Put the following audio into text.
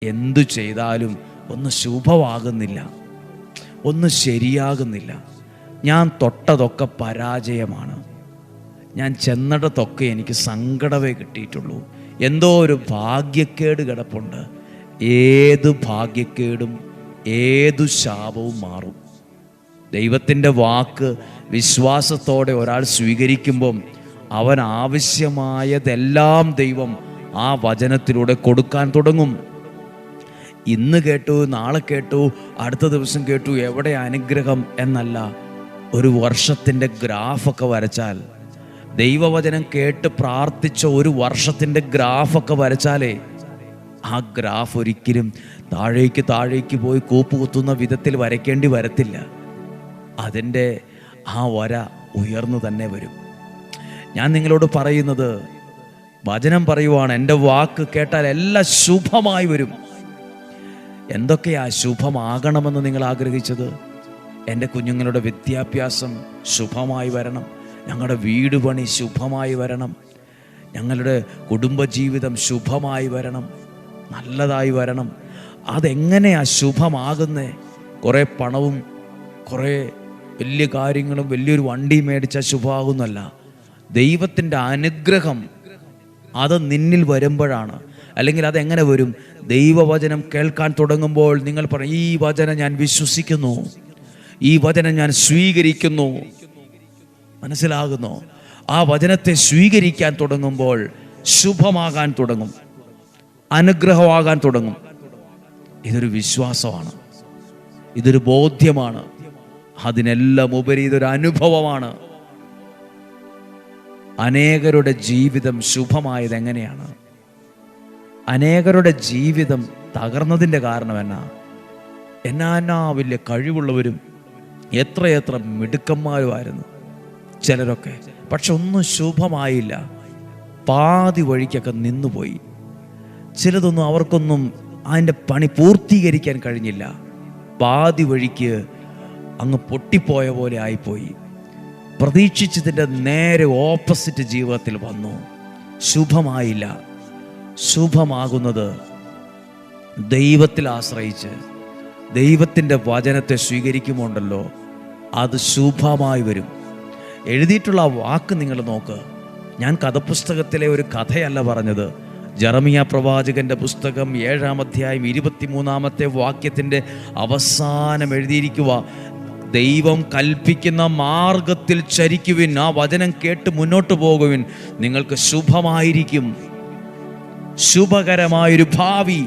എന്തു ചെയ്താലും ഒന്ന് ശുഭമാകുന്നില്ല, ഒന്ന് ശരിയാകുന്നില്ല. ഞാൻ തൊട്ടതൊക്കെ പരാജയമാണ്. ഞാൻ ചെന്നിടത്തൊക്കെ എനിക്ക് സങ്കടമേ കിട്ടിയിട്ടുള്ളൂ. എന്തോ ഒരു ഭാഗ്യക്കേട് കിടപ്പുണ്ട്. ഏത് ഭാഗ്യക്കേടും ഏതു ശാപവും മാറും. ദൈവത്തിൻ്റെ വാക്ക് വിശ്വാസത്തോടെ ഒരാൾ സ്വീകരിക്കുമ്പം അവൻ ആവശ്യമായതെല്ലാം ദൈവം ആ വചനത്തിലൂടെ കൊടുക്കാൻ തുടങ്ങും. ഇന്ന് കേട്ടു, നാളെ കേട്ടു, അടുത്ത ദിവസം കേട്ടു, എവിടെ അനുഗ്രഹം എന്നല്ല. ഒരു വർഷത്തിൻ്റെ ഗ്രാഫൊക്കെ വരച്ചാൽ, ദൈവവചനം കേട്ട് പ്രാർത്ഥിച്ച ഒരു വർഷത്തിൻ്റെ ഗ്രാഫൊക്കെ വരച്ചാലേ ആ ഗ്രാഫ് ഒരിക്കലും താഴേക്ക് പോയി കൂപ്പുകുത്തുന്ന വിധത്തിൽ വരയ്ക്കേണ്ടി വരത്തില്ല. അതിൻ്റെ ആ വര ഉയർന്നു തന്നെ വരും. ഞാൻ നിങ്ങളോട് പറയുന്നത്, വചനം പറയുവാണ്, എൻ്റെ വാക്ക് കേട്ടാൽ എല്ലാം ശുഭമായി വരും. എന്തൊക്കെയാ ശുഭമാകണമെന്ന് നിങ്ങൾ ആഗ്രഹിച്ചത്? എൻ്റെ കുഞ്ഞുങ്ങളുടെ വിദ്യാഭ്യാസം ശുഭമായി വരണം, ഞങ്ങളുടെ വീട് പണി ശുഭമായി വരണം, ഞങ്ങളുടെ കുടുംബജീവിതം ശുഭമായി വരണം, നല്ലതായി വരണം. അതെങ്ങനെയാ ശുഭമാകുന്നേ? കുറേ പണവും കുറേ വലിയ കാര്യങ്ങളും വലിയൊരു വണ്ടി മേടിച്ചാൽ ശുഭമാകുന്നല്ല. ദൈവത്തിൻ്റെ അനുഗ്രഹം അത് നിന്നിൽ വരുമ്പോഴാണ്. അല്ലെങ്കിൽ അതെങ്ങനെ വരും? ദൈവവചനം കേൾക്കാൻ തുടങ്ങുമ്പോൾ നിങ്ങൾ പറയും, ഈ വചനം ഞാൻ വിശ്വസിക്കുന്നു, ഈ വചനം ഞാൻ സ്വീകരിക്കുന്നു. മനസ്സിലാകുന്നു? ആ വചനത്തെ സ്വീകരിക്കാൻ തുടങ്ങുമ്പോൾ ശുഭമാകാൻ തുടങ്ങും, അനുഗ്രഹമാകാൻ തുടങ്ങും. ഇതൊരു വിശ്വാസമാണ്, ഇതൊരു ബോധ്യമാണ്, അതിനെല്ലാം ഉപരി ഇതൊരു അനുഭവമാണ്. അനേകരുടെ ജീവിതം ശുഭമായത് എങ്ങനെയാണ്? അനേകരുടെ ജീവിതം തകർന്നതിൻ്റെ കാരണം എന്നാ വലിയ കഴിവുള്ളവരും എത്രയെത്ര മിടുക്കന്മാരുമായിരുന്നു ചിലരൊക്കെ. പക്ഷെ ഒന്നും ശുഭമായില്ല, പാതി വഴിക്കൊക്കെ നിന്നുപോയി. ചിലതൊന്നും അവർക്കൊന്നും അതിൻ്റെ പണി പൂർത്തീകരിക്കാൻ കഴിഞ്ഞില്ല, പാതി വഴിക്ക് അങ്ങ് പൊട്ടിപ്പോയ പോലെ ആയിപ്പോയി. പ്രതീക്ഷിച്ചതിൻ്റെ നേരെ ഓപ്പോസിറ്റ് ജീവിതത്തിൽ വന്നു, ശുഭമായില്ല. ശുഭമാകുന്നത് ദൈവത്തിൽ ആശ്രയിച്ച് ദൈവത്തിൻ്റെ വചനത്തെ സ്വീകരിക്കുമ്പോണ്ടല്ലോ, അത് ശുഭമായി വരും. എഴുതിയിട്ടുള്ള ആ വാക്ക് നിങ്ങൾ നോക്ക്. ഞാൻ കഥപുസ്തകത്തിലെ ഒരു കഥയല്ല പറഞ്ഞത്. ജെറമിയ പ്രവാചകന്റെ പുസ്തകം 7-ാം അധ്യായം 23-ാമത്തെ വാക്യത്തിൻ്റെ അവസാനം എഴുതിയിരിക്കുക, ദൈവം കൽപ്പിക്കുന്ന മാർഗത്തിൽ ചരിക്കുവിൻ, ആ വചനം കേട്ട് മുന്നോട്ട് പോകുവിൻ, നിങ്ങൾക്ക് ശുഭമായിരിക്കും. ശുഭകരമായൊരു ഭാവി